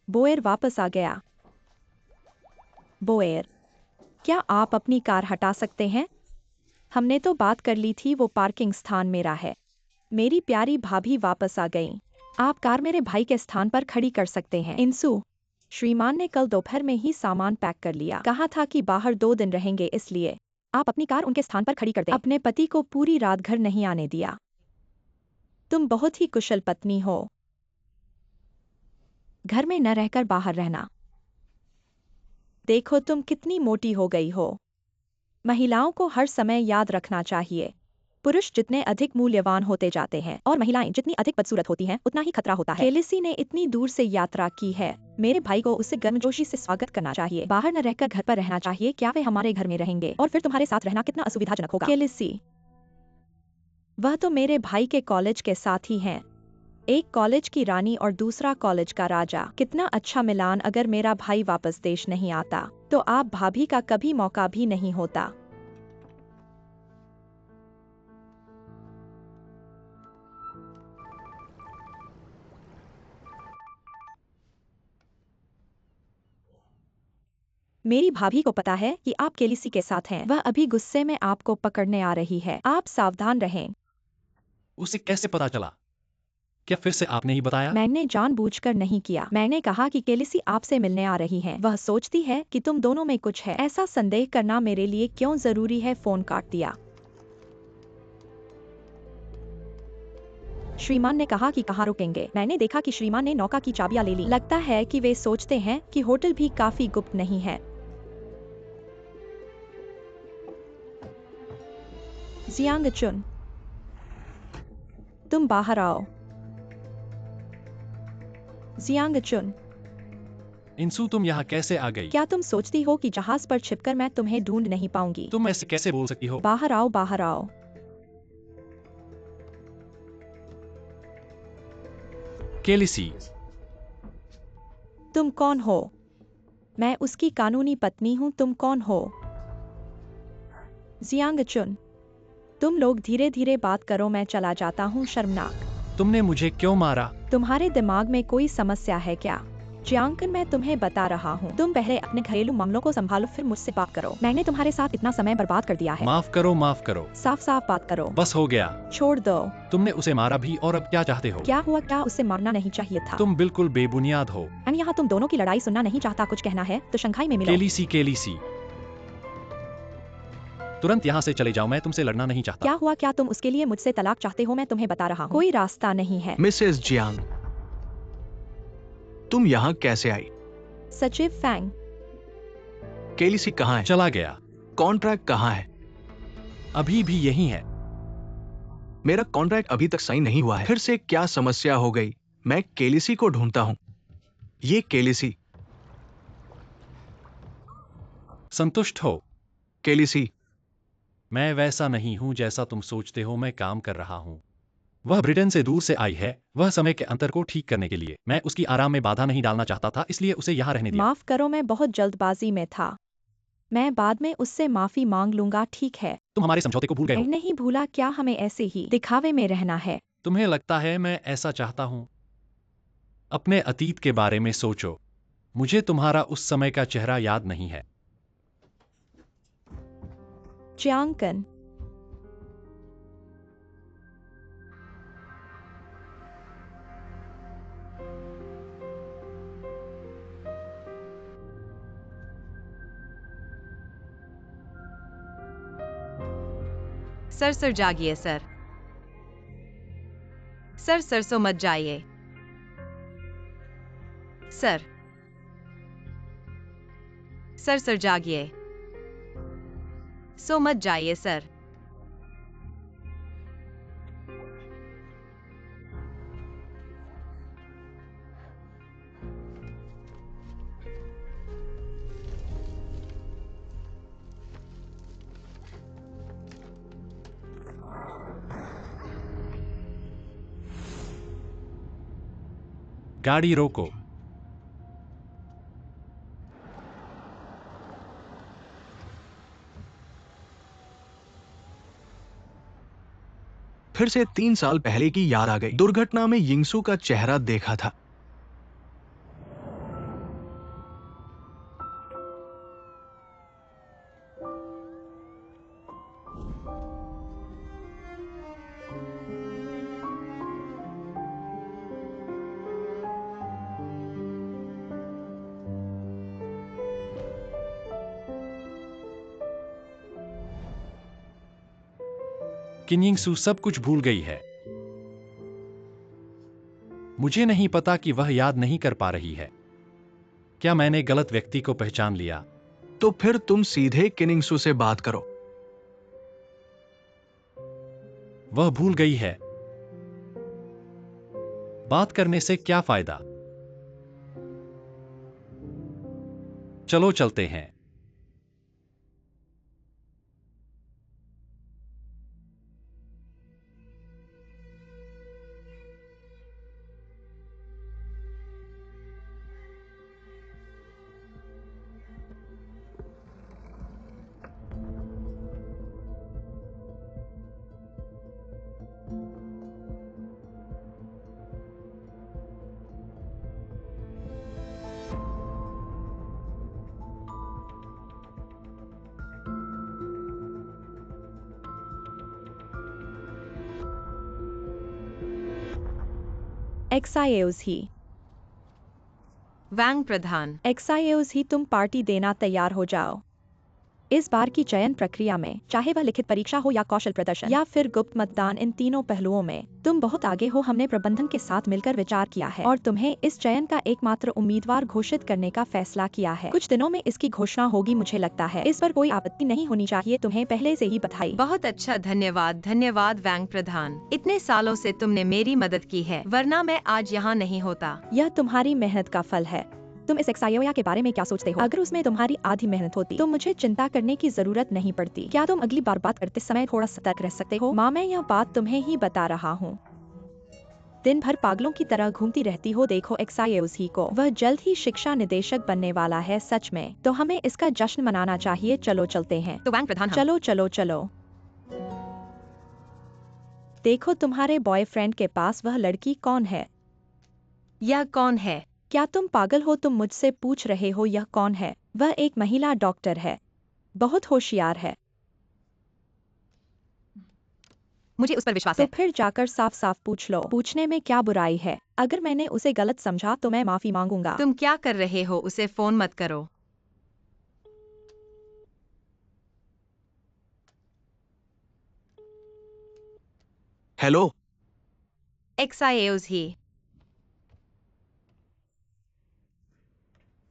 बोएर वापस आ गया। बोएर, क्या आप अपनी कार हटा सकते हैं? हमने तो बात कर ली थी, वो पार्किंग स्थान मेरा है। मेरी प्यारी भाभी वापस आ गई। आप कार मेरे भाई के स्थान पर खड़ी कर सकते हैं। इंसु, श्रीमान ने कल दोपहर में ही सामान पैक कर लिया। कहा था कि बाहर 2 दिन रहेंगे, इसलिए आप अपनी कार उनके स्थान पर खड़ी कर दें। अपने पति को पूरी रात घर नहीं आने दिया। तुम बहुत ही कुशल पत्नी हो। घर में न रहकर बाहर रहना। देखो तुम कितनी मोटी हो गई हो। महिलाओं को हर समय याद रखना चाहिए, पुरुष जितने अधिक मूल्यवान होते जाते हैं और महिलाएं जितनी अधिक बदसूरत होती हैं, उतना ही खतरा होता है। केलिसी ने इतनी दूर से यात्रा की है, मेरे भाई को उसे गर्मजोशी से स्वागत करना चाहिए। बाहर न रहकर घर पर रहना चाहिए। क्या वे हमारे घर में रहेंगे? और फिर तुम्हारे साथ रहना कितना असुविधाजनक होगा। केलिसी, वह तो मेरे भाई के कॉलेज के साथ ही हैं। एक कॉलेज की रानी और दूसरा कॉलेज का राजा। कितना अच्छा मिलान। अगर मेरा भाई वापस देश नहीं आता तो आप भाभी का कभी मौका भी नहीं होता। मेरी भाभी को पता है कि आप केलिसी के साथ हैं। वह अभी गुस्से में आपको पकड़ने आ रही है। आप सावधान रहें। उसे कैसे पता चला? क्या फिर से आपने ही बताया? मैंने जानबूझकर नहीं किया। मैंने कहा कि केलिसी आपसे मिलने आ रही है। वह सोचती है कि तुम दोनों में कुछ है। ऐसा संदेह करना मेरे लिए क्यों जरूरी है? फोन काट दिया। श्रीमान ने कहा कि कहाँ रुकेंगे। मैंने देखा कि श्रीमान ने नौका की चाबियां ले ली। लगता है कि वे सोचते हैं कि होटल भी काफी गुप्त नहीं है। जियांगचुन, तुम बाहर आओ। जियांगचुन, इंसु, तुम यहाँ कैसे आ गई? क्या तुम सोचती हो कि जहाज पर छिपकर मैं तुम्हें ढूंढ नहीं पाऊंगी? तुम ऐसे कैसे बोल सकती हो? बाहर आओ, बाहर आओ। केलिसी, तुम कौन हो? मैं उसकी कानूनी पत्नी हूँ। तुम कौन हो? जियांगचुन, तुम लोग धीरे धीरे बात करो, मैं चला जाता हूँ। शर्मनाक। तुमने मुझे क्यों मारा? तुम्हारे दिमाग में कोई समस्या है क्या? जियांगन, मैं तुम्हें बता रहा हूँ, तुम पहले अपने घरेलू मामलों को संभालो, फिर मुझसे बात करो। मैंने तुम्हारे साथ इतना समय बर्बाद कर दिया है। माफ करो, माफ करो। साफ साफ बात करो। बस हो गया। छोड़ दो। तुमने उसे मारा भी, और अब क्या चाहते हो? क्या हुआ? क्या उसे मारना नहीं चाहिए था? तुम बिल्कुल बेबुनियाद हो। मैं यहाँ तुम दोनों की लड़ाई सुनना नहीं चाहता। कुछ कहना है तो शंघाई में मिलो। केलिसी, केलिसी, तुरंत यहाँ से चले जाओ। मैं तुमसे लड़ना नहीं चाहता। क्या हुआ? क्या तुम उसके लिए मुझसे तलाक चाहते हो? मैं तुम्हें बता रहा हूँ, कोई रास्ता नहीं है। मिसेस जियांग, तुम यहाँ कैसे आई? सचिव फैंग, केलिसी कहाँ है? चला गया। कॉन्ट्रैक्ट कहाँ है? अभी भी यही है। मेरा कॉन्ट्रैक्ट अभी तक साइन नहीं हुआ है। फिर से क्या समस्या हो गई? मैं केलिसी को ढूंढता हूँ। ये केलिसी। संतुष्ट हो? केलिसी, मैं वैसा नहीं हूँ जैसा तुम सोचते हो। मैं काम कर रहा हूँ। वह ब्रिटेन से दूर से आई है, वह समय के अंतर को ठीक करने के लिए। मैं उसकी आराम में बाधा नहीं डालना चाहता था, इसलिए उसे यहाँ रहने दिया। माफ करो, मैं बहुत जल्दबाजी में था। मैं बाद में उससे माफी मांग लूंगा, ठीक है? तुम हमारे समझौते को भूल गए मैं हो। नहीं भूला। क्या हमें ऐसे ही दिखावे में रहना है? तुम्हें लगता है मैं ऐसा चाहता हूँ? अपने अतीत के बारे में सोचो। मुझे तुम्हारा उस समय का चेहरा याद नहीं है। जियांगन, सर सर जागिए सर। सर सरसों मत जाइए। सर सर सर जागिए। सो मत जाइए सर। गाड़ी रोको। फिर से 3 साल पहले की याद आ गई। दुर्घटना में यिंगसू का चेहरा देखा था। किन्यिंगसू सब कुछ भूल गई है। मुझे नहीं पता कि वह याद नहीं कर पा रही है। क्या मैंने गलत व्यक्ति को पहचान लिया? तो फिर तुम सीधे किनिंगसू से बात करो। वह भूल गई है। बात करने से क्या फायदा? चलो चलते हैं। एक्साइएज ही वैंग प्रधान। एक्साइएज ही तुम पार्टी देना तैयार हो जाओ। इस बार की चयन प्रक्रिया में, चाहे वह लिखित परीक्षा हो या कौशल प्रदर्शन या फिर गुप्त मतदान, इन तीनों पहलुओं में तुम बहुत आगे हो। हमने प्रबंधन के साथ मिलकर विचार किया है और तुम्हें इस चयन का एकमात्र उम्मीदवार घोषित करने का फैसला किया है। कुछ दिनों में इसकी घोषणा होगी। मुझे लगता है इस पर कोई आपत्ति नहीं होनी चाहिए। तुम्हें पहले से ही बधाई। बहुत अच्छा, धन्यवाद धन्यवाद वैंग प्रधान। इतने सालों से तुमने मेरी मदद की है, वरना मैं आज यहाँ नहीं होता। यह तुम्हारी मेहनत का फल है। तुम इस एक्सायोया के बारे में क्या सोचते हो? अगर उसमें तुम्हारी आधी मेहनत होती तो मुझे चिंता करने की जरूरत नहीं पड़ती। क्या तुम अगली बार बात करते समय थोड़ा सतर्क रह सकते हो? माँ, मैं यह बात तुम्हें ही बता रहा हूँ। दिन भर पागलों की तरह घूमती रहती हो। देखो एक्सायोज ही को, वह जल्द ही शिक्षा निदेशक बनने वाला है। सच में, तो हमें इसका जश्न मनाना चाहिए। चलो चलते हैं। तो वैंग प्रधान, चलो चलो चलो। देखो तुम्हारे बॉयफ्रेंड के पास वह लड़की कौन है? यह कौन है? क्या तुम पागल हो? तुम मुझसे पूछ रहे हो यह कौन है? वह एक महिला डॉक्टर है, बहुत होशियार है। मुझे उस पर विश्वास तो है। फिर जाकर साफ साफ पूछ लो। पूछने में क्या बुराई है? अगर मैंने उसे गलत समझा तो मैं माफी मांगूंगा। तुम क्या कर रहे हो? उसे फोन मत करो। हेलो। एक्साइएज ही,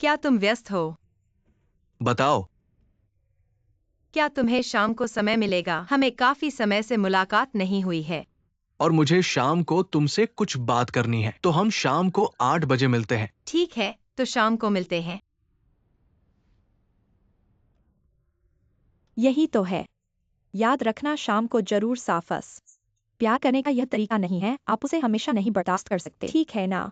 क्या तुम व्यस्त हो? बताओ। क्या तुम्हें शाम को समय मिलेगा? हमें काफी समय से मुलाकात नहीं हुई है। और मुझे शाम को तुमसे कुछ बात करनी है, तो हम शाम को 8 बजे मिलते हैं। ठीक है, तो शाम को मिलते हैं। यही तो है। याद रखना, शाम को जरूर। साफस प्यार करने का यह तरीका नहीं है। आप उसे हमेशा नहीं बर्दाश्त कर सकते, ठीक है ना?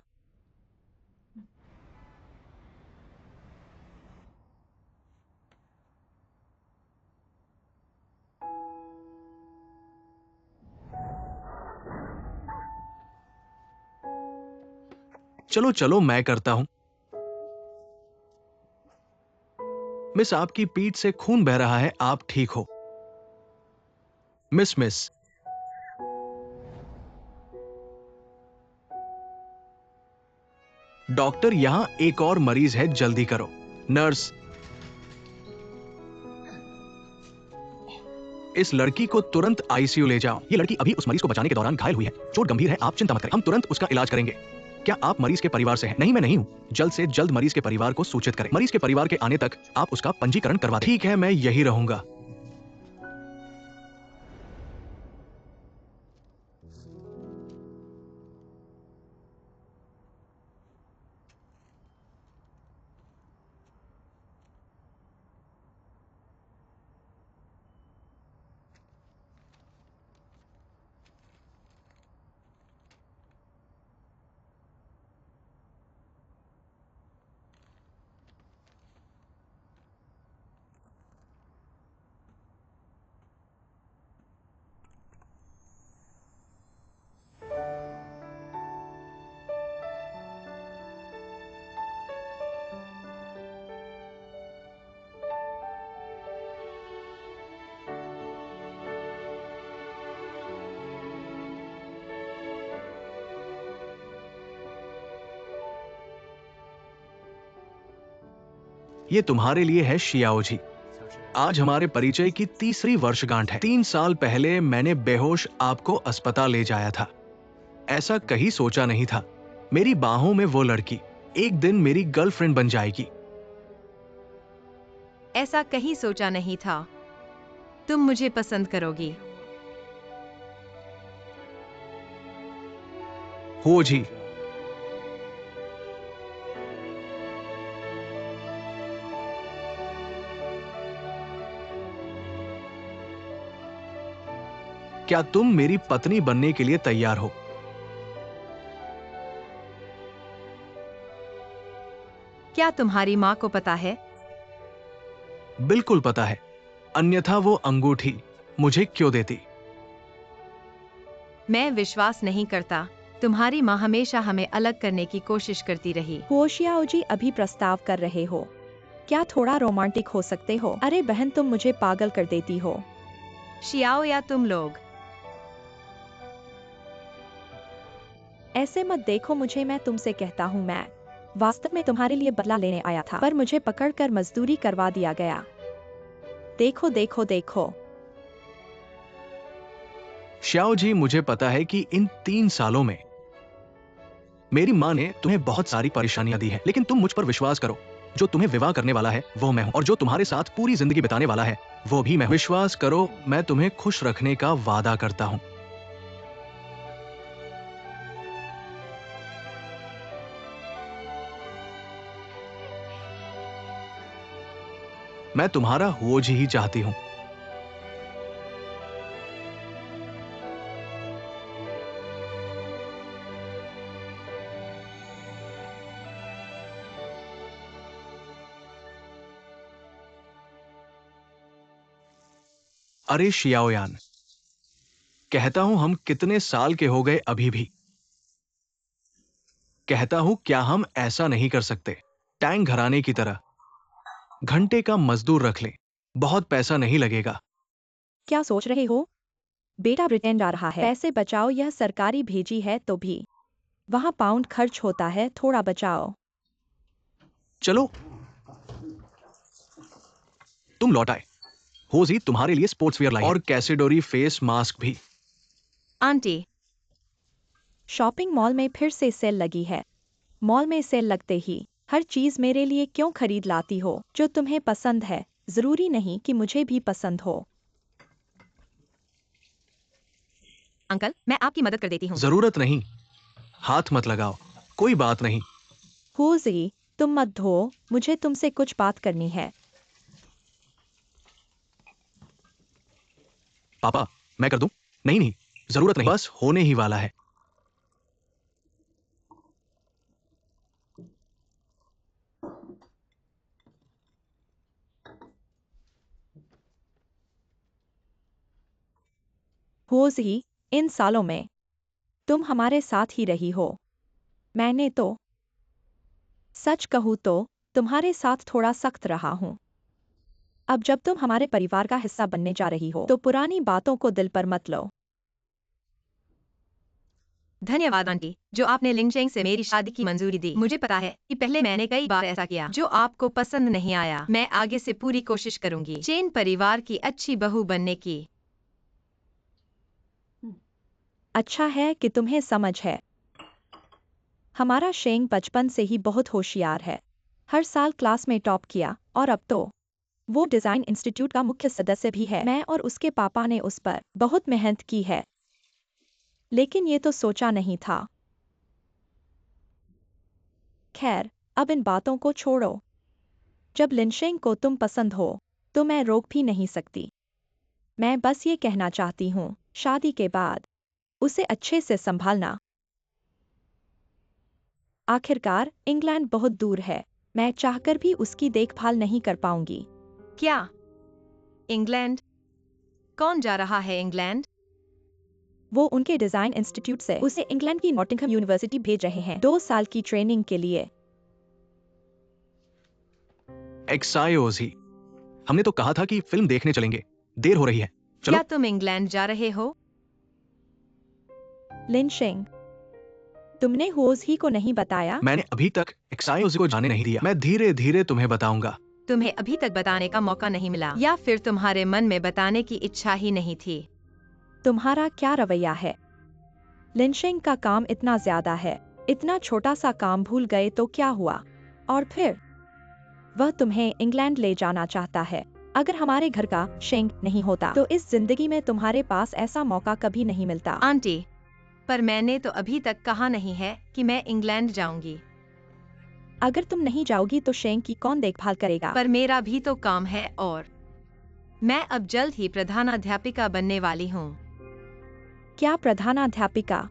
चलो चलो, मैं करता हूं। मिस, आपकी पीठ से खून बह रहा है। आप ठीक हो? मिस। डॉक्टर, यहां एक और मरीज है, जल्दी करो। नर्स, इस लड़की को तुरंत आईसीयू ले जाओ। ये लड़की अभी उस मरीज को बचाने के दौरान घायल हुई है। चोट गंभीर है, आप चिंता मत करें। हम तुरंत उसका इलाज करेंगे। क्या आप मरीज के परिवार से हैं? नहीं, मैं नहीं हूं। जल्द से जल्द मरीज के परिवार को सूचित करें। मरीज के परिवार के आने तक आप उसका पंजीकरण करवा दें। ठीक है, मैं यही रहूंगा। ये तुम्हारे लिए है, शियाओ जी। आज हमारे परिचय की 3री वर्षगांठ है। 3 साल पहले मैंने बेहोश आपको अस्पताल ले जाया था। ऐसा कहीं सोचा नहीं था मेरी बाहों में वो लड़की एक दिन मेरी गर्लफ्रेंड बन जाएगी। ऐसा कहीं सोचा नहीं था तुम मुझे पसंद करोगी। हो जी। क्या तुम मेरी पत्नी बनने के लिए तैयार हो? क्या तुम्हारी माँ को पता है? बिल्कुल पता है, अन्यथा वो अंगूठी मुझे क्यों देती? मैं विश्वास नहीं करता। तुम्हारी माँ हमेशा हमें अलग करने की कोशिश करती रही। होशियाओ जी अभी प्रस्ताव कर रहे हो? क्या थोड़ा रोमांटिक हो सकते हो? अरे बहन तुम मुझे पागल कर देती हो। शियाओ या तुम लोग ऐसे मत देखो मुझे, मैं तुमसे कहता हूँ मैं वास्तव में तुम्हारे लिए बदला लेने आया था, पर मुझे पकड़कर मजदूरी करवा दिया गया। देखो देखो देखो। श्याओ जी, मुझे पता है कि इन 3 सालों में मेरी माँ ने तुम्हें बहुत सारी परेशानियां दी है, लेकिन तुम मुझ पर विश्वास करो। जो तुम्हें विवाह करने वाला है वो मैं हूं, और जो तुम्हारे साथ पूरी जिंदगी बिताने वाला है वो भी मैं हूं। विश्वास करो, मैं तुम्हें खुश रखने का वादा करता हूं। मैं तुम्हारा होज ही चाहती हूं। अरे शियाओयान, कहता हूं हम कितने साल के हो गए अभी भी। कहता हूं क्या हम ऐसा नहीं कर सकते? टैंक घराने की तरह घंटे का मजदूर रख ले, बहुत पैसा नहीं लगेगा। क्या सोच रहे हो? बेटा ब्रिटेन जा रहा है, पैसे बचाओ। यह सरकारी भेजी है तो भी वहाँ पाउंड खर्च होता है, थोड़ा बचाओ। चलो तुम लौट आए। होजी तुम्हारे लिए स्पोर्ट्स वियर लाई है, और कैसेडोरी फेस मास्क भी। आंटी शॉपिंग मॉल में फिर से सेल लगी है। मॉल में सेल लगते ही हर चीज मेरे लिए क्यों खरीद लाती हो? जो तुम्हें पसंद है जरूरी नहीं कि मुझे भी पसंद हो। अंकल, मैं आपकी मदद कर देती हूँ। जरूरत नहीं, हाथ मत लगाओ, कोई बात नहीं। होजी तुम मत धो, मुझे तुमसे कुछ बात करनी है। पापा, मैं कर दूं? नहीं नहीं, जरूरत नहीं, बस होने ही वाला है। होजी इन सालों में तुम हमारे साथ ही रही हो। मैंने तो सच कहूँ तो तुम्हारे साथ थोड़ा सख्त रहा हूँ। अब जब तुम हमारे परिवार का हिस्सा बनने जा रही हो तो पुरानी बातों को दिल पर मत लो। धन्यवाद आंटी, जो आपने लिंगचेंग से मेरी शादी की मंजूरी दी। मुझे पता है कि पहले मैंने कई बार ऐसा किया जो आपको पसंद नहीं आया। मैं आगे से पूरी कोशिश करूंगी चेन परिवार की अच्छी बहू बनने की। अच्छा है कि तुम्हें समझ है। हमारा शेंग बचपन से ही बहुत होशियार है, हर साल क्लास में टॉप किया, और अब तो वो डिजाइन इंस्टीट्यूट का मुख्य सदस्य भी है। मैं और उसके पापा ने उस पर बहुत मेहनत की है, लेकिन ये तो सोचा नहीं था। खैर, अब इन बातों को छोड़ो। जब लिनशेंग को तुम पसंद हो तो मैं रोक भी नहीं सकती। मैं बस ये कहना चाहती हूँ, शादी के बाद उसे अच्छे से संभालना। आखिरकार इंग्लैंड बहुत दूर है, मैं चाहकर भी उसकी देखभाल नहीं कर पाऊंगी। क्या? इंग्लैंड? कौन जा रहा है इंग्लैंड? वो उनके डिजाइन इंस्टीट्यूट से उसे इंग्लैंड की नॉटिंघम यूनिवर्सिटी भेज रहे हैं 2 साल की ट्रेनिंग के लिए। एक्सायोजी, हमने तो कहा था कि फिल्म देखने चलेंगे, देर हो रही है, चलो। क्या तुम इंग्लैंड जा रहे हो? लिनशेंग, तुमने होज ही को नहीं बताया? मैंने अभी तक एक्सायोजी को जाने नहीं दिया, मैं धीरे धीरे तुम्हें बताऊंगा। तुम्हें अभी तक बताने का मौका नहीं मिला, या फिर तुम्हारे मन में बताने की इच्छा ही नहीं थी? तुम्हारा क्या रवैया है? लिनशेंग का काम इतना ज्यादा है, इतना छोटा सा काम भूल गए तो क्या हुआ? और फिर वह तुम्हें इंग्लैंड ले जाना चाहता है। अगर हमारे घर का शेंग नहीं होता तो इस जिंदगी में तुम्हारे पास ऐसा मौका कभी नहीं मिलता। आंटी, पर मैंने तो अभी तक कहा नहीं है कि मैं इंग्लैंड जाऊंगी। अगर तुम नहीं जाओगी तो शेंग की कौन देखभाल करेगा? पर मेरा भी तो काम है, और मैं अब जल्द ही प्रधानाध्यापिका बनने वाली हूँ। क्या प्रधानाध्यापिका?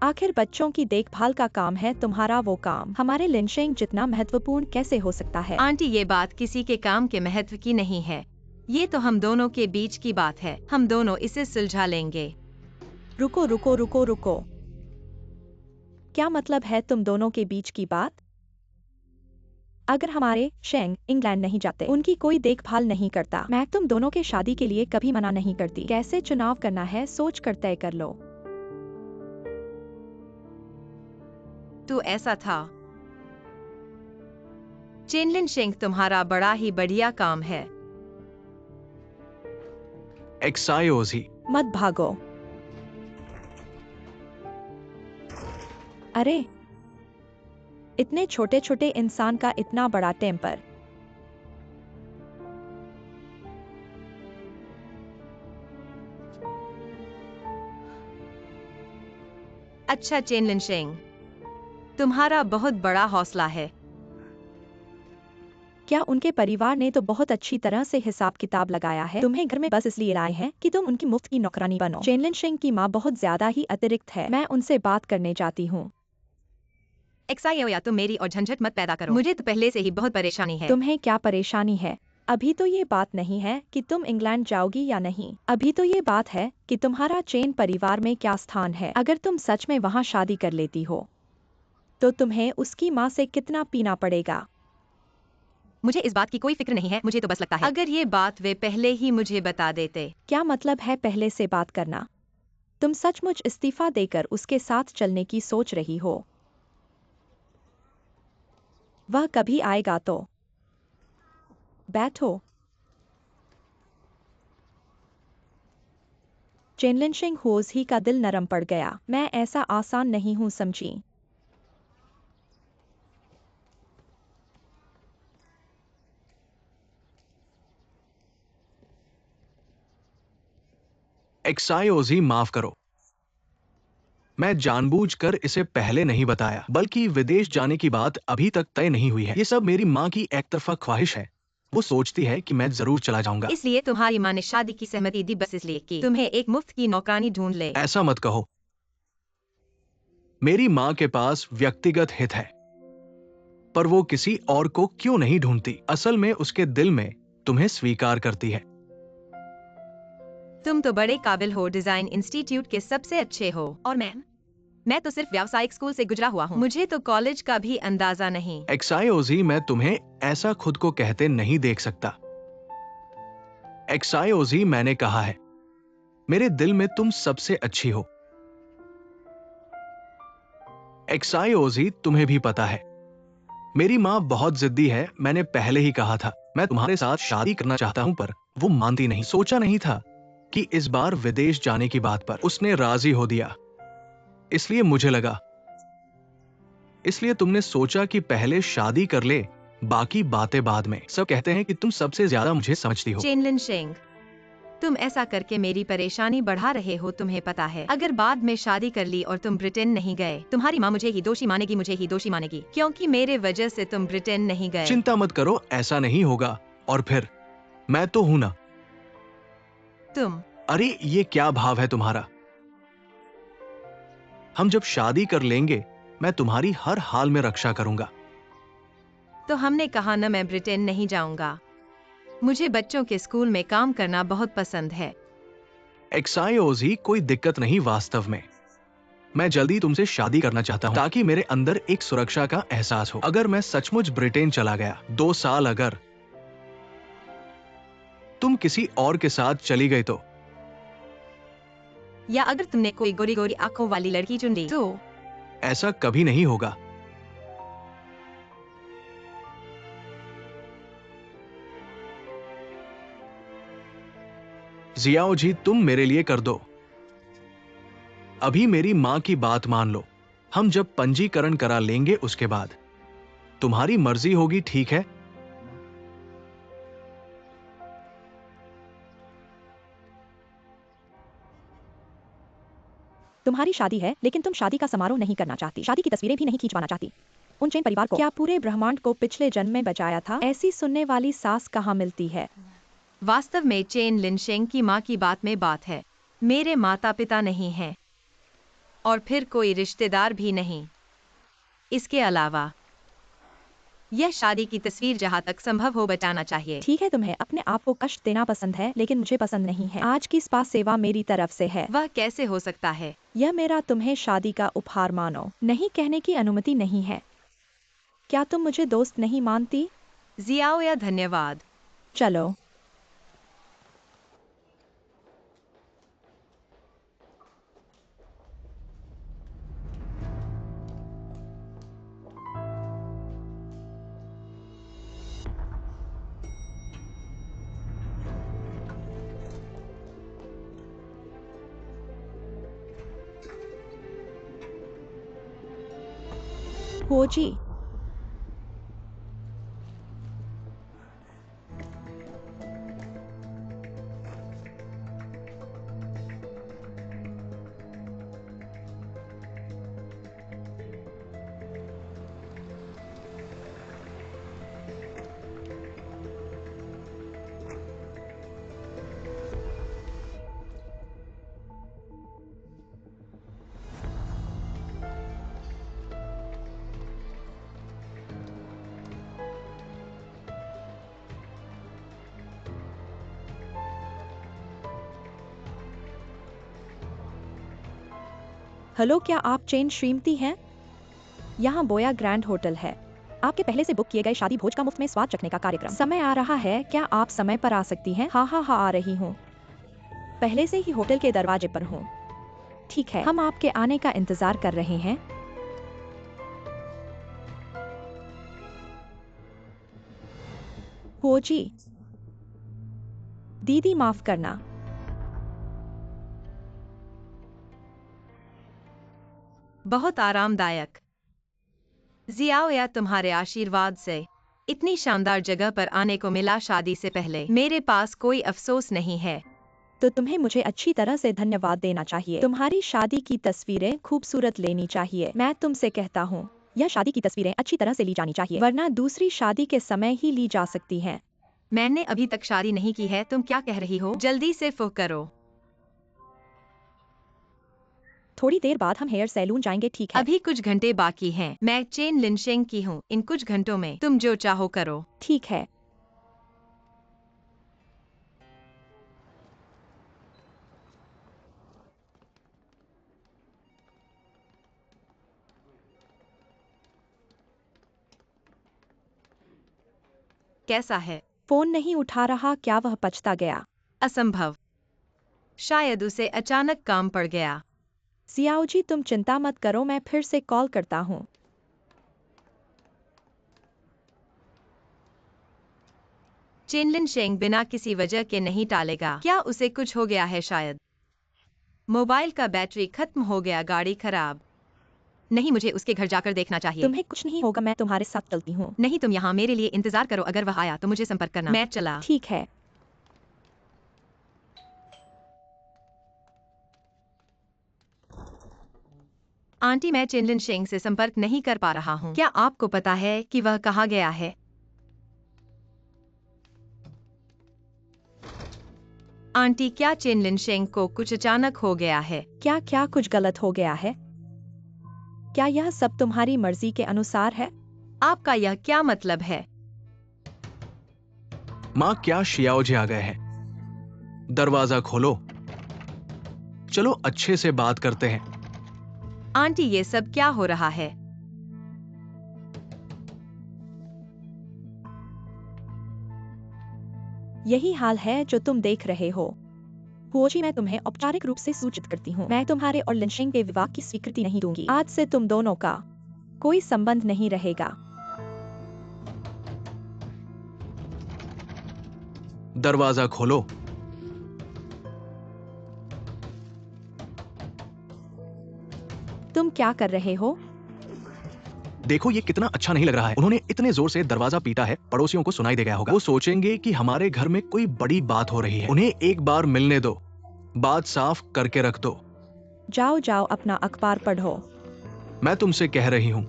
आखिर बच्चों की देखभाल का काम है तुम्हारा वो काम हमारे लिनशेंग जितना महत्वपूर्ण कैसे हो सकता है? आंटी, ये बात किसी के काम के महत्व की नहीं है। ये तो हम दोनों के बीच की बात है। हम दोनों इसे सुलझा लेंगे। रुको रुको रुको रुको, क्या मतलब है तुम दोनों के बीच की बात? अगर हमारे शेंग इंग्लैंड नहीं जाते, उनकी कोई देखभाल नहीं करता, मैं तुम दोनों के शादी के लिए कभी मना नहीं करती। कैसे चुनाव करना है सोच कर तय कर लो। तो ऐसा था। चेनलिन शेंग, तुम्हारा बड़ा ही बढ़िया काम है। एक्सायोजी। मत भागो। अरे, इतने छोटे छोटे इंसान का इतना बड़ा टेम्पर। अच्छा चेनलिन शेंग, तुम्हारा बहुत बड़ा हौसला है। क्या उनके परिवार ने तो बहुत अच्छी तरह से हिसाब किताब लगाया है? तुम्हें घर में बस इसलिए लाए हैं कि तुम उनकी मुफ्त की नौकरानी बनो। चेनलिन शेंग की माँ बहुत ज्यादा ही अतिरिक्त है, मैं उनसे बात करने जाती हूँ। एक्सायो, या तुम मेरी और झंझट मत पैदा करो। मुझे तो पहले से ही बहुत परेशानी है। तुम्हें क्या परेशानी है? अभी तो ये बात नहीं है कि तुम इंग्लैंड जाओगी या नहीं, अभी तो ये बात है कि तुम्हारा चेन परिवार में क्या स्थान है। अगर तुम सच में वहाँ शादी कर लेती हो तो तुम्हें उसकी माँ से कितना पीना पड़ेगा? मुझे इस बात की कोई फिक्र नहीं है। मुझे तो बस लगता है अगर ये बात वे पहले ही मुझे बता देते। क्या मतलब है पहले से बात करना? तुम सचमुच इस्तीफा देकर उसके साथ चलने की सोच रही हो? वह कभी आएगा तो बैठो। चेनलिन शेंग होज ही का दिल नरम पड़ गया। मैं ऐसा आसान नहीं हूं, समझी? एक्सायोजी, माफ करो, मैं जानबूझकर इसे पहले नहीं बताया, बल्कि विदेश जाने की बात अभी तक तय नहीं हुई है। ये सब मेरी माँ की एकतरफा ख्वाहिश है। वो सोचती है कि मैं जरूर चला जाऊंगा। इसलिए तुम्हारी माँ ने शादी की सहमति दी, बस इसलिए कि तुम्हें एक मुफ्त की नौकरानी ढूंढ ले। ऐसा मत कहो। मेरी माँ के पास व्यक्तिगत हित है, पर वो किसी और को क्यों नहीं ढूंढती? असल में उसके दिल में तुम्हें स्वीकार करती है। तुम तो बड़े काबिल हो, डिजाइन इंस्टीट्यूट के सबसे अच्छे हो, और मैं तो सिर्फ व्यावसायिक स्कूल से गुजरा हुआ हूँ। मुझे तो कॉलेज का भी अंदाजा नहीं। एक्सायोजी, मैं तुम्हें ऐसा खुद को कहते नहीं देख सकता। एक्सायोजी, मैंने कहा है, मेरे दिल में तुम सबसे अच्छी हो। एक्सायोजी, तुम्हें भी पता है, मेरी माँ बहुत जिद्दी है। मैंने पहले ही कहा था मैं तुम्हारे साथ शादी करना चाहता हूं, पर वो मानती नहीं। सोचा नहीं था कि इस बार विदेश जाने की बात पर उसने राजी हो दिया। इसलिए मुझे लगा, इसलिए तुमने सोचा कि पहले शादी कर ले, बाकी बातें बाद में। सब कहते हैं कि तुम सबसे ज्यादा मुझे समझती हो। चेनलिन शेंग, तुम ऐसा करके मेरी परेशानी बढ़ा रहे हो। तुम्हें पता है, अगर बाद में शादी कर ली और तुम ब्रिटेन नहीं गए, तुम्हारी माँ मुझे ही दोषी मानेगी, मुझे ही दोषी मानेगी, क्योंकि मेरे वजह से तुम ब्रिटेन नहीं गए। चिंता मत करो, ऐसा नहीं होगा। और फिर मैं तो हूं ना। तुम अरे, ये क्या भाव है तुम्हारा? हम जब शादी कर लेंगे, मैं तुम्हारी हर हाल में रक्षा करूंगा। तो हमने कहा न, मैं ब्रिटेन नहीं जाऊंगा। मुझे बच्चों के स्कूल में काम करना बहुत पसंद है। एक्सायोजी, कोई दिक्कत नहीं। वास्तव में मैं जल्दी तुमसे शादी करना चाहता हूं, ताकि मेरे अंदर एक सुरक्षा का एहसास हो। अगर मैं सचमुच ब्रिटेन चला गया, 2 साल अगर तुम किसी और के साथ चली गई तो? या अगर तुमने कोई गोरी गोरी आंखों वाली लड़की चुन ली तो? ऐसा कभी नहीं होगा। जियाओ जी, तुम मेरे लिए कर दो। अभी मेरी मां की बात मान लो। हम जब पंजीकरण करा लेंगे उसके बाद तुम्हारी मर्जी होगी, ठीक है? तुम्हारी शादी है, लेकिन तुम शादी का समारोह नहीं करना चाहती, शादी की तस्वीरें भी नहीं खींचवाना चाहती। उन चेन परिवार को क्या पूरे ब्रह्मांड को पिछले जन्म में बचाया था? ऐसी सुनने वाली सास कहाँ मिलती है? वास्तव में चेन लिनशेंग की माँ की बात में बात है। मेरे माता पिता नहीं हैं और फिर कोई रिश्तेदार भी नहीं। इसके अलावा यह शादी की तस्वीर जहाँ तक संभव हो बचाना चाहिए। ठीक है, तुम्हें अपने आप को कष्ट देना पसंद है, लेकिन मुझे पसंद नहीं है। आज की स्पा सेवा मेरी तरफ से है। वह कैसे हो सकता है? यह मेरा तुम्हें शादी का उपहार मानो। नहीं कहने की अनुमति नहीं है। क्या तुम मुझे दोस्त नहीं मानती? जियाओ या धन्यवाद। चलो। हो जी। हेलो, क्या आप चेन श्रीमती हैं? यहाँ बोया ग्रैंड होटल है। आपके पहले से बुक किए गए शादी भोज का मुफ्त में स्वाद चखने का कार्यक्रम। समय आ रहा है, क्या आप समय पर आ सकती हैं? हाँ हाँ हाँ, आ रही हूँ। पहले से ही होटल के दरवाजे पर हूँ। ठीक है, हम आपके आने का इंतजार कर रहे हैं। हो जी। दीदी माफ करना। बहुत आरामदायक। जियाओ या तुम्हारे आशीर्वाद से इतनी शानदार जगह पर आने को मिला शादी से पहले। मेरे पास कोई अफसोस नहीं है। तो तुम्हें मुझे अच्छी तरह से धन्यवाद देना चाहिए। तुम्हारी शादी की तस्वीरें खूबसूरत लेनी चाहिए। मैं तुमसे कहता हूँ, यह शादी की तस्वीरें अच्छी तरह से ली जानी चाहिए, वरना दूसरी शादी के समय ही ली जा सकती हैं। मैंने अभी तक शादी नहीं की है, तुम क्या कह रही हो? जल्दी से फुक करो। थोड़ी देर बाद हम हेयर सैलून जाएंगे, ठीक है? अभी कुछ घंटे बाकी हैं। मैं चेन लिनशेंग की हूँ। इन कुछ घंटों में तुम जो चाहो करो। ठीक है। कैसा है? फोन नहीं उठा रहा, क्या वह पछता गया? असंभव। शायद उसे अचानक काम पड़ गया। सियाओ जी, तुम चिंता मत करो, मैं फिर से कॉल करता हूँ। चेन लिनशेंग बिना किसी वजह के नहीं टालेगा। क्या उसे कुछ हो गया है? शायद मोबाइल का बैटरी खत्म हो गया, गाड़ी खराब। नहीं, मुझे उसके घर जाकर देखना चाहिए। तुम्हें कुछ नहीं होगा, मैं तुम्हारे साथ चलती हूँ। नहीं, तुम यहाँ मेरे लिए इंतजार करो। अगर वह आया तो मुझे संपर्क करना। मैं चला। ठीक है। आंटी, मैं चेन लिनशेंग से संपर्क नहीं कर पा रहा हूँ। क्या आपको पता है कि वह कहाँ गया है? आंटी, क्या चेन लिनशेंग को कुछ अचानक हो गया है? क्या क्या कुछ गलत हो गया है? क्या यह सब तुम्हारी मर्जी के अनुसार है? आपका यह क्या मतलब है? मां, क्या शियाओ जी आ गए हैं? दरवाजा खोलो। चलो अच्छे से बात करते हैं। आंटी, ये सब क्या हो रहा है? यही हाल है जो तुम देख रहे हो। हुओ जी, मैं तुम्हें औपचारिक रूप से सूचित करती हूँ, मैं तुम्हारे और लिनशेंग के विवाह की स्वीकृति नहीं दूंगी। आज से तुम दोनों का कोई संबंध नहीं रहेगा। दरवाजा खोलो। क्या कर रहे हो? देखो ये कितना अच्छा नहीं लग रहा है। उन्होंने इतने जोर से दरवाजा पीटा है, पड़ोसियों को सुनाई दे गया होगा। वो सोचेंगे कि हमारे घर में कोई बड़ी बात हो रही है। उन्हें एक बार मिलने दो, बात साफ करके रख दो। जाओ जाओ अपना अखबार पढ़ो। मैं तुमसे कह रही हूँ।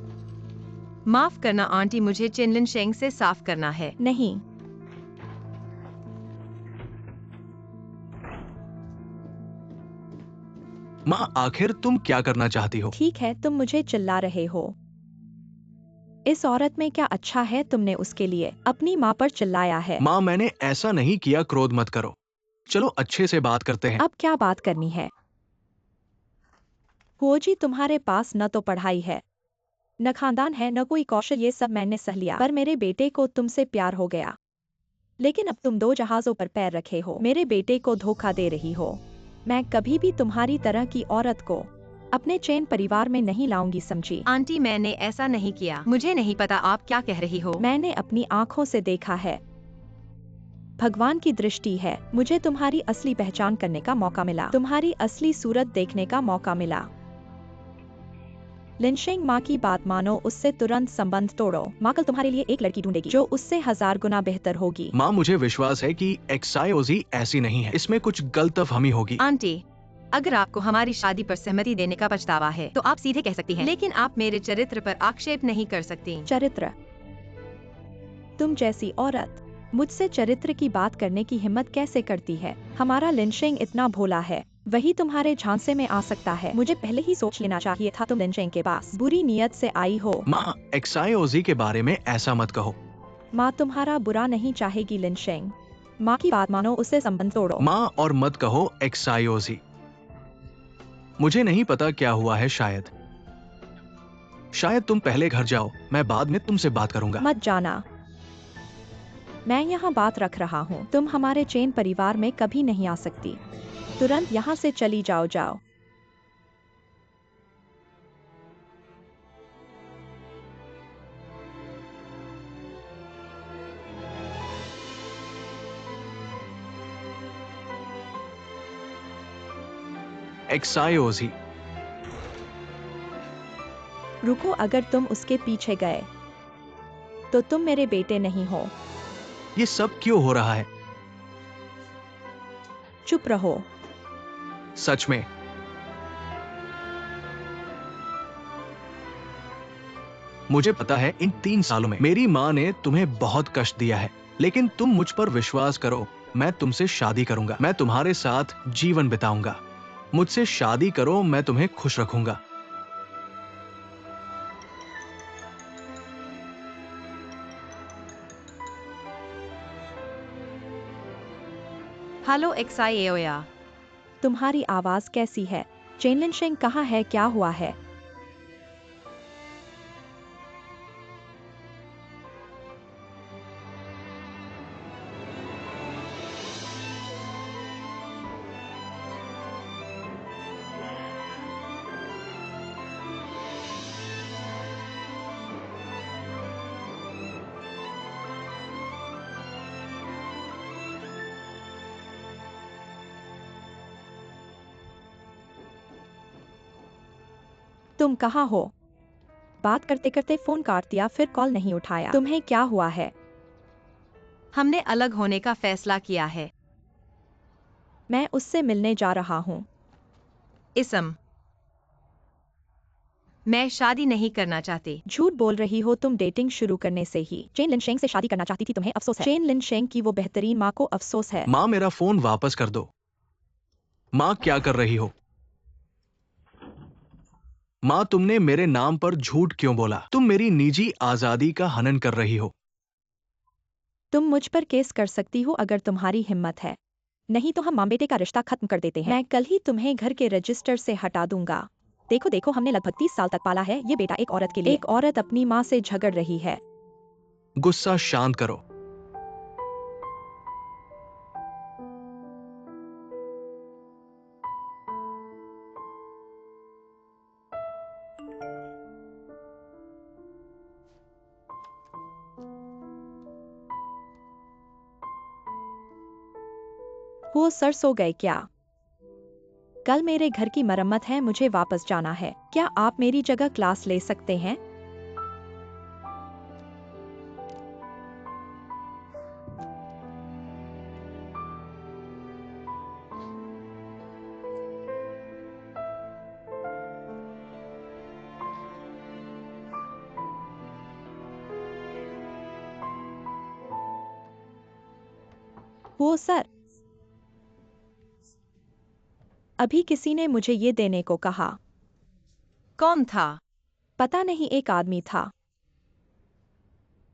माफ करना आंटी, मुझे चेन लिनशेंग से साफ करना है। नहीं, माँ आखिर तुम क्या करना चाहती हो? ठीक है, तुम मुझे चिल्ला रहे हो। इस औरत में क्या अच्छा है तुमने उसके लिए अपनी माँ पर चिल्लाया है? माँ मैंने ऐसा नहीं किया, क्रोध मत करो। चलो अच्छे से बात करते हैं। अब क्या बात करनी है? हो जी, तुम्हारे पास न तो पढ़ाई है, न खानदान है, न कोई कौशल, ये सब मैंने सह लिया। पर मेरे बेटे को तुमसे प्यार हो गया। लेकिन अब तुम दो जहाजों पर पैर रखे हो, मेरे बेटे को धोखा दे रही हो। मैं कभी भी तुम्हारी तरह की औरत को अपने चैन परिवार में नहीं लाऊंगी, समझी? आंटी मैंने ऐसा नहीं किया, मुझे नहीं पता आप क्या कह रही हो। मैंने अपनी आंखों से देखा है। भगवान की दृष्टि है, मुझे तुम्हारी असली पहचान करने का मौका मिला, तुम्हारी असली सूरत देखने का मौका मिला। लिनशेंग, माँ की बात मानो, उससे तुरंत संबंध तोड़ो। माँ कल तुम्हारे लिए एक लड़की ढूंढेगी जो उससे 1000 गुना बेहतर होगी। माँ मुझे विश्वास है कि XYOZ ऐसी नहीं है, इसमें कुछ गलतफहमी होगी। आंटी, अगर आपको हमारी शादी पर सहमति देने का पछतावा है तो आप सीधे कह सकती हैं, लेकिन आप मेरे चरित्र पर आक्षेप नहीं कर सकती। चरित्र? तुम जैसी औरत मुझसे चरित्र की बात करने की हिम्मत कैसे करती है? हमारा लिनशेंग इतना भोला है, वही तुम्हारे झांसे में आ सकता है। मुझे पहले ही सोच लेना चाहिए था तुम लिनशेंग के पास बुरी नीयत से आई हो। माँ XYOZ के बारे में ऐसा मत कहो। माँ तुम्हारा बुरा नहीं चाहेगी लिनशेंग। माँ की बात मानो, उससे संबंध तोड़ो। माँ और मत कहो XYOZ। मुझे नहीं पता क्या हुआ है, शायद तुम पहले घर जाओ, मैं बाद में तुमसे बात करूंगा। मत जाना, मैं यहाँ बात रख रहा हूँ। तुम हमारे चैन परिवार में कभी नहीं आ सकती। तुरंत यहाँ से चली जाओ, जाओ। XYOZ। रुको, अगर तुम उसके पीछे गए तो तुम मेरे बेटे नहीं हो। ये सब क्यों हो रहा है? चुप रहो। सच में? मुझे पता है इन 3 सालों में मेरी माँ ने तुम्हें बहुत कष्ट दिया है, लेकिन तुम मुझ पर विश्वास करो, मैं तुमसे शादी करूंगा, मैं तुम्हारे साथ जीवन बिताऊंगा। मुझसे शादी करो, मैं तुम्हें खुश रखूंगा। Hello XIAOA। तुम्हारी आवाज कैसी है? चेन लिनशेंग कहाँ है? क्या हुआ है? तुम कहाँ हो? बात करते करते फोन काट दिया, फिर कॉल नहीं उठाया। तुम्हें क्या हुआ है? हमने अलग होने का फैसला किया है। मैं उससे मिलने जा रहा हूँ। इसम, मैं शादी नहीं करना चाहती। झूठ बोल रही हो तुम। डेटिंग शुरू करने से ही चेन लिनशेंग से शादी करना चाहती थी, तुम्हें अफसोस है? चेन लिनशेंग की वो बेहतरीन माँ को अफसोस है। माँ मेरा फोन वापस कर दो। माँ क्या कर रही हो? माँ तुमने मेरे नाम पर झूठ क्यों बोला? तुम मेरी निजी आजादी का हनन कर रही हो। तुम मुझ पर केस कर सकती हो अगर तुम्हारी हिम्मत है, नहीं तो हम माँ बेटे का रिश्ता खत्म कर देते हैं। मैं कल ही तुम्हें घर के रजिस्टर से हटा दूंगा। देखो देखो, हमने लगभग 30 साल तक पाला है ये बेटा एक औरत के लिए। एक औरत अपनी माँ से झगड़ रही है। गुस्सा शांत करो। वो सर सो गए क्या? कल मेरे घर की मरम्मत है, मुझे वापस जाना है। क्या आप मेरी जगह क्लास ले सकते हैं? वो सर, अभी किसी ने मुझे ये देने को कहा। कौन था? पता नहीं, एक आदमी था।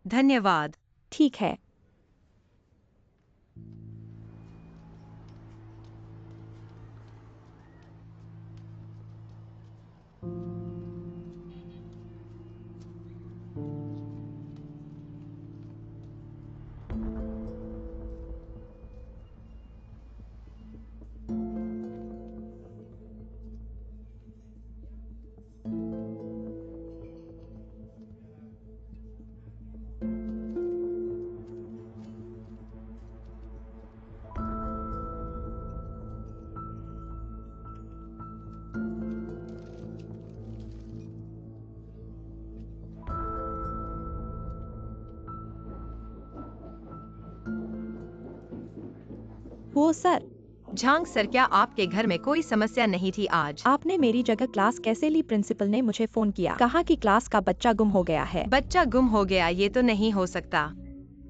धन्यवाद। ठीक है। वो सर, झांग सर, क्या आपके घर में कोई समस्या नहीं थी आज? आपने मेरी जगह क्लास कैसे ली? प्रिंसिपल ने मुझे फोन किया, कहा कि क्लास का बच्चा गुम हो गया है। बच्चा गुम हो गया? ये तो नहीं हो सकता।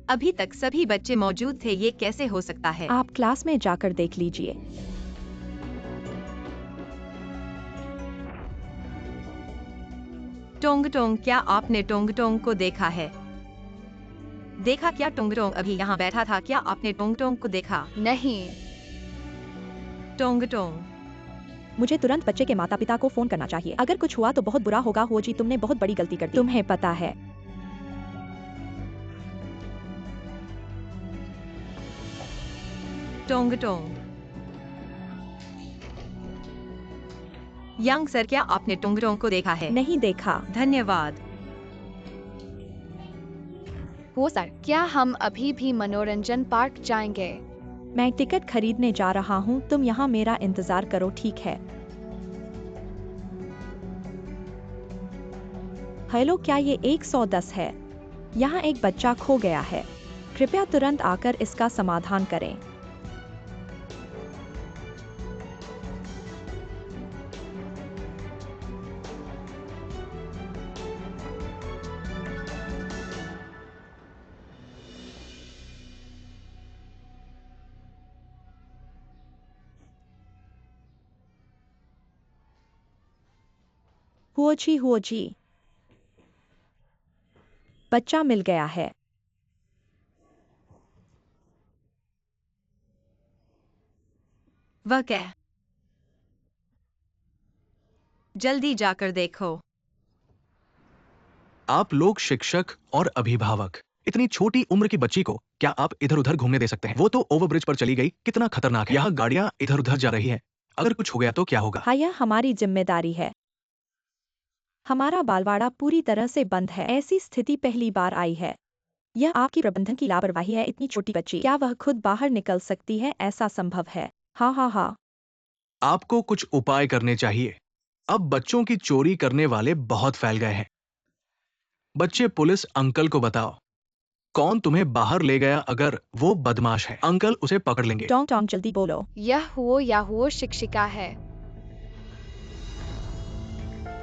अभी तक सभी बच्चे मौजूद थे, ये कैसे हो सकता है? आप क्लास में जाकर देख लीजिए। टोंग टोंग, क्या आपने टोंग टोंग को देखा है? देखा क्या? टोंग टोंग अभी यहाँ बैठा था, क्या आपने टोंग टोंग को देखा? नहीं। टोंग टोंग, मुझे तुरंत बच्चे के माता पिता को फोन करना चाहिए। अगर कुछ हुआ तो बहुत बुरा होगा। हो जी, तुमने बहुत बड़ी गलती कर दी। तुम्हें पता है। टोंग टोंग। यांग सर, क्या आपने टोंग टोंग को देखा है? नहीं देखा। धन्यवाद। वो सर, क्या हम अभी भी मनोरंजन पार्क जाएंगे? मैं टिकट खरीदने जा रहा हूँ, तुम यहाँ मेरा इंतजार करो, ठीक है? हेलो, क्या ये 110 है? यहाँ एक बच्चा खो गया है। कृपया तुरंत आकर इसका समाधान करें। हुओ जी, बच्चा मिल गया है। वह क्या? जल्दी जाकर देखो। आप लोग शिक्षक और अभिभावक इतनी छोटी उम्र की बच्ची को क्या आप इधर उधर घूमने दे सकते हैं? वो तो ओवरब्रिज पर चली गई, कितना खतरनाक है। यहाँ गाड़ियां इधर उधर जा रही हैं। अगर कुछ हो गया तो क्या होगा? हाँ, यह हमारी जिम्मेदारी है। हमारा बालवाड़ा पूरी तरह से बंद है। ऐसी स्थिति पहली बार आई है। यह आपकी प्रबंधन की लापरवाही है। इतनी छोटी बच्ची, क्या वह खुद बाहर निकल सकती है? ऐसा संभव है? हाँ हाँ हाँ। आपको कुछ उपाय करने चाहिए। अब बच्चों की चोरी करने वाले बहुत फैल गए हैं। बच्चे, पुलिस अंकल को बताओ कौन तुम्हें बाहर ले गया। अगर वो बदमाश है, अंकल उसे पकड़ लेंगे। टोंग टोंग, जल्दी बोलो। यह हुओ शिक्षिका है।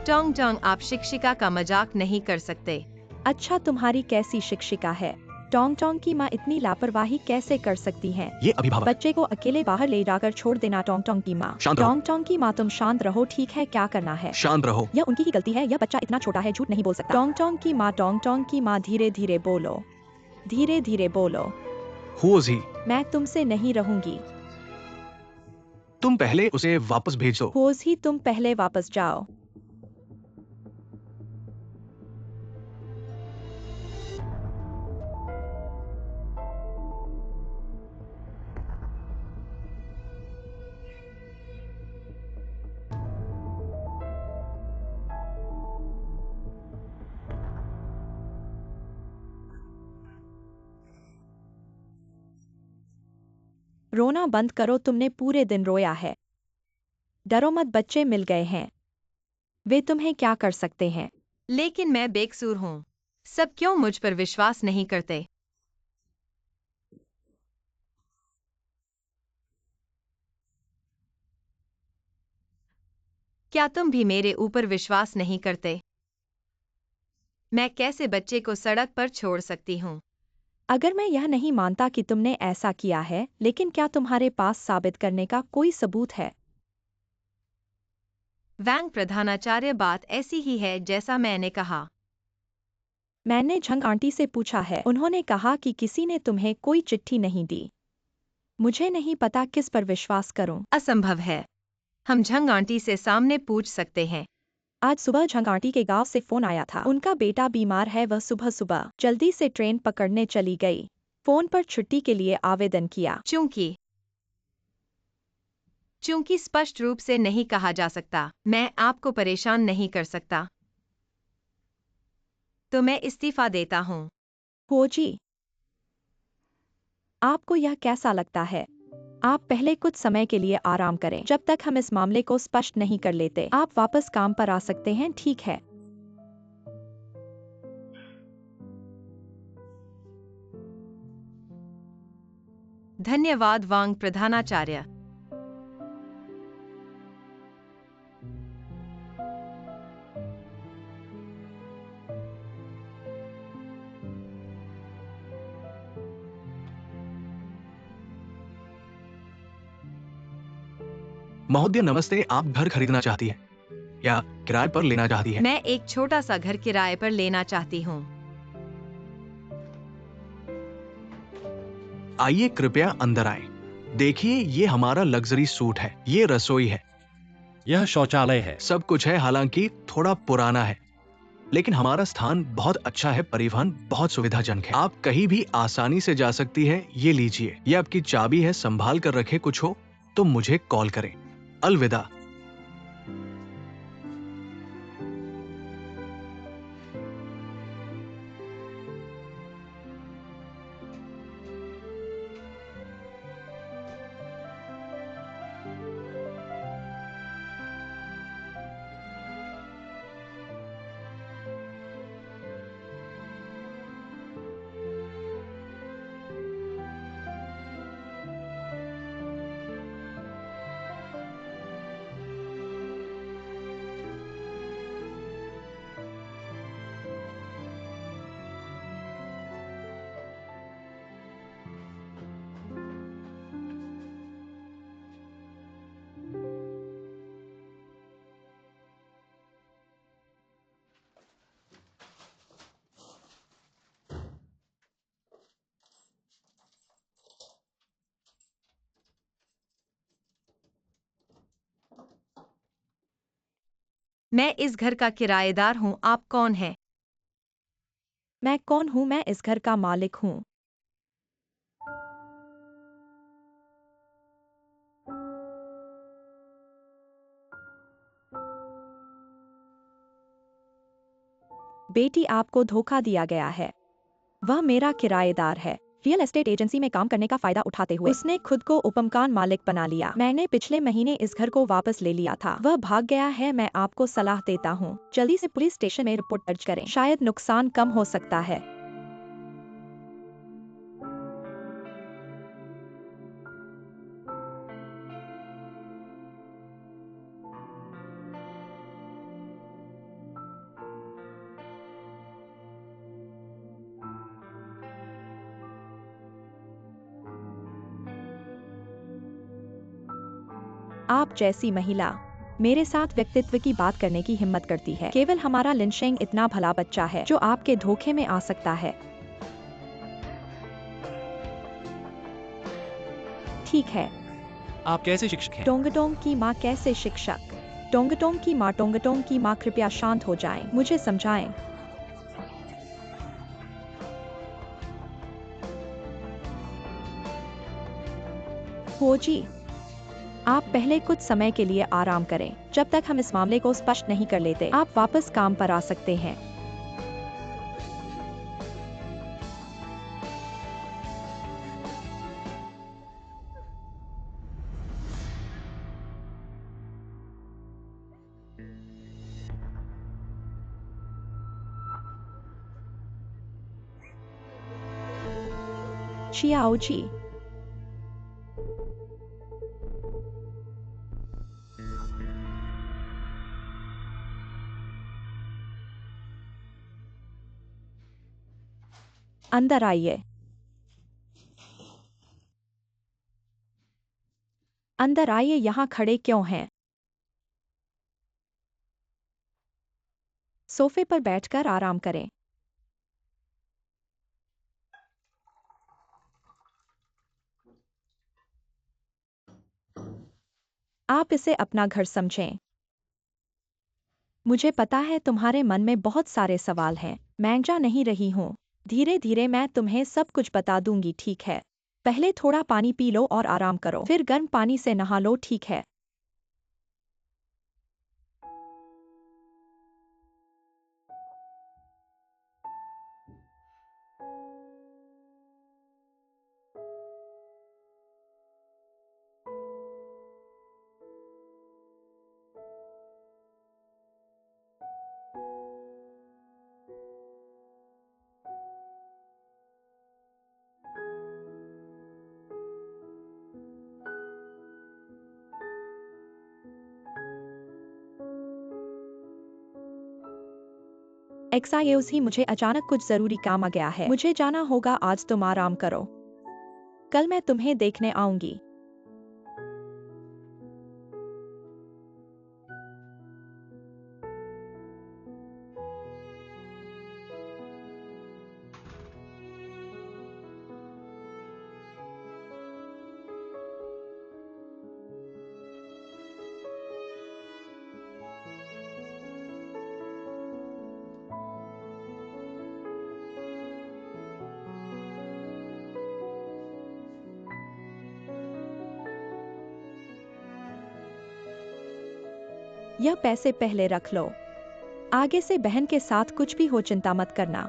टोंग टोंग, आप शिक्षिका का मजाक नहीं कर सकते। अच्छा, तुम्हारी कैसी शिक्षिका है? टोंग टोंग की माँ इतनी लापरवाही कैसे कर सकती हैं? ये अभिभावक। बच्चे को अकेले बाहर ले जाकर छोड़ देना। टोंग टोंग की माँ। शांत रहो। टोंग टोंग की माँ, तुम शांत रहो, ठीक है? क्या करना है? शांत रहो। यह उनकी ही गलती है। यह बच्चा इतना छोटा है, झूठ नहीं बोल सकता। टोंग टोंग की माँ, टोंग टोंग की माँ, धीरे धीरे बोलो, धीरे धीरे बोलो। हुओ जी, मैं तुमसे नहीं रहूंगी। तुम पहले उसे वापस भेज दो। होज ही, तुम पहले वापस जाओ। रोना बंद करो, तुमने पूरे दिन रोया है। डरो मत, बच्चे मिल गए हैं। वे तुम्हें क्या कर सकते हैं? लेकिन मैं बेकसूर हूँ। सब क्यों मुझ पर विश्वास नहीं करते? क्या तुम भी मेरे ऊपर विश्वास नहीं करते? मैं कैसे बच्चे को सड़क पर छोड़ सकती हूँ? अगर मैं यह नहीं मानता कि तुमने ऐसा किया है, लेकिन क्या तुम्हारे पास साबित करने का कोई सबूत है? बैंक प्रधानाचार्य, बात ऐसी ही है जैसा मैंने कहा। मैंने झंग आंटी से पूछा है, उन्होंने कहा कि किसी ने तुम्हें कोई चिट्ठी नहीं दी। मुझे नहीं पता किस पर विश्वास करूं। असंभव है। हम झंग आंटी से सामने पूछ सकते हैं। आज सुबह झंग आंटी के गांव से फोन आया था। उनका बेटा बीमार है। वह सुबह सुबह जल्दी से ट्रेन पकड़ने चली गई। फोन पर छुट्टी के लिए आवेदन किया। चूंकि स्पष्ट रूप से नहीं कहा जा सकता, मैं आपको परेशान नहीं कर सकता, तो मैं इस्तीफा देता हूँ। हो जी, आपको यह कैसा लगता है? आप पहले कुछ समय के लिए आराम करें। जब तक हम इस मामले को स्पष्ट नहीं कर लेते, आप वापस काम पर आ सकते हैं, ठीक है? धन्यवाद वांग प्रधानाचार्य। महोदय नमस्ते, आप घर खरीदना चाहती है या किराए पर लेना चाहती है? मैं एक छोटा सा घर किराए पर लेना चाहती हूँ। आइए कृपया अंदर आए। देखिए, ये हमारा लग्जरी सूट है, ये रसोई है, यह शौचालय है। सब कुछ है। हालांकि थोड़ा पुराना है, लेकिन हमारा स्थान बहुत अच्छा है। परिवहन बहुत सुविधाजनक है, आप कहीं भी आसानी से जा सकती है। ये लीजिए, ये आपकी चाबी है, संभाल कर रखे। कुछ हो तो मुझे कॉल करें। अलविदा। मैं इस घर का किराएदार हूँ। आप कौन हैं? मैं कौन हूँ? मैं इस घर का मालिक हूँ। बेटी, आपको धोखा दिया गया है। वह मेरा किराएदार है। रियल एस्टेट एजेंसी में काम करने का फायदा उठाते हुए उसने खुद को उपमकान मालिक बना लिया। मैंने पिछले महीने इस घर को वापस ले लिया था। वह भाग गया है। मैं आपको सलाह देता हूँ, जल्दी से पुलिस स्टेशन में रिपोर्ट दर्ज करें। शायद नुकसान कम हो सकता है। आप जैसी महिला मेरे साथ व्यक्तित्व की बात करने की हिम्मत करती है। केवल हमारा लिनशेंग इतना भला बच्चा है जो आपके धोखे में आ सकता है। ठीक है। आप कैसे शिक्षक हैं? टोंगटोंग की माँ कैसे शिक्षक? टोंगटोंग की माँ, टोंगटोंग की माँ, कृपया शांत हो जाएं। मुझे समझाएं। हो जी, आप पहले कुछ समय के लिए आराम करें। जब तक हम इस मामले को स्पष्ट नहीं कर लेते, आप वापस काम पर आ सकते हैं। चियाओ जी। अंदर आइए। अंदर आइए, यहाँ खड़े क्यों हैं? सोफे पर बैठकर आराम करें। आप इसे अपना घर समझें। मुझे पता है तुम्हारे मन में बहुत सारे सवाल हैं। मैं जा नहीं रही हूँ। धीरे धीरे मैं तुम्हें सब कुछ बता दूंगी, ठीक है? पहले थोड़ा पानी पी लो और आराम करो, फिर गर्म पानी से नहा लो, ठीक है? एक्साइज ही, मुझे अचानक कुछ जरूरी काम आ गया है, मुझे जाना होगा। आज तुम आराम करो, कल मैं तुम्हें देखने आऊंगी। यह पैसे पहले रख लो। आगे से बहन के साथ कुछ भी हो, चिंता मत करना।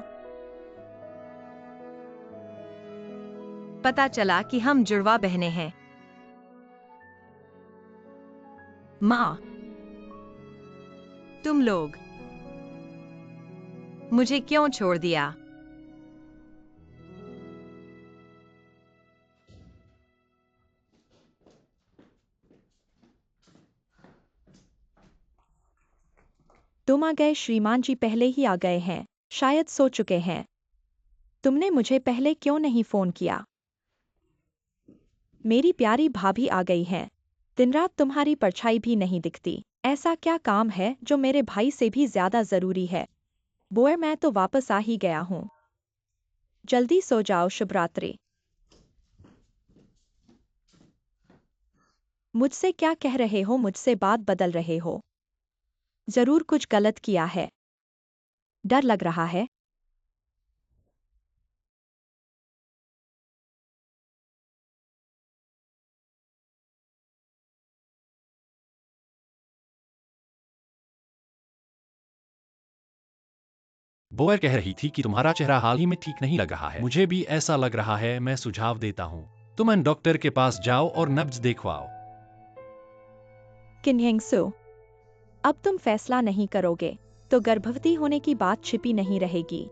पता चला कि हम जुड़वा बहनें हैं। माँ, तुम लोग मुझे क्यों छोड़ दिया? तुम आ गए श्रीमान जी, पहले ही आ गए हैं, शायद सो चुके हैं। तुमने मुझे पहले क्यों नहीं फोन किया? मेरी प्यारी भाभी आ गई हैं। दिन रात तुम्हारी परछाई भी नहीं दिखती। ऐसा क्या काम है जो मेरे भाई से भी ज्यादा जरूरी है? बोर, मैं तो वापस आ ही गया हूँ। जल्दी सो जाओ, शुभ रात्रि। मुझसे क्या कह रहे हो? मुझसे बात बदल रहे हो? जरूर कुछ गलत किया है। डर लग रहा है? बोयर कह रही थी कि तुम्हारा चेहरा हाल ही में ठीक नहीं लग रहा है। मुझे भी ऐसा लग रहा है। मैं सुझाव देता हूँ, तुम इन डॉक्टर के पास जाओ और नब्ज देखवाओ। किन्हेंगसु, अब तुम फैसला नहीं करोगे तो गर्भवती होने की बात छिपी नहीं रहेगी।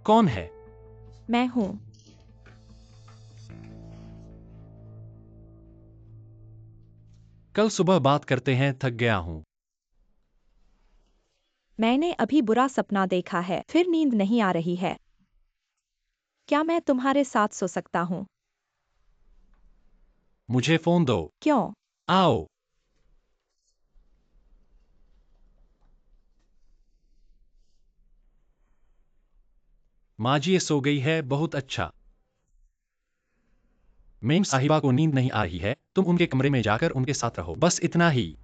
कौन है? मैं हूँ। कल सुबह बात करते हैं, थक गया हूँ। मैंने अभी बुरा सपना देखा है, फिर नींद नहीं आ रही है। क्या मैं तुम्हारे साथ सो सकता हूँ? मुझे फोन दो। क्यों? आओ। माँ जी सो गई है, बहुत अच्छा। मेम साहिबा को नींद नहीं आ रही है, तुम उनके कमरे में जाकर उनके साथ रहो, बस इतना ही।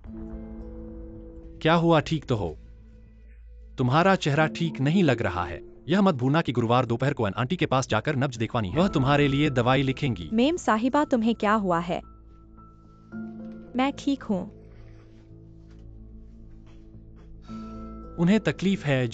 क्या हुआ, ठीक तो हो? तुम्हारा चेहरा ठीक नहीं लग रहा है। यह मत भूलना कि गुरुवार दोपहर को आंटी के पास जाकर नब्ज देखवानी है, वह तुम्हारे लिए दवाई लिखेंगी। मेम साहिबा, तुम्हें क्या हुआ है? मैं ठीक हूँ। उन्हें तकलीफ है।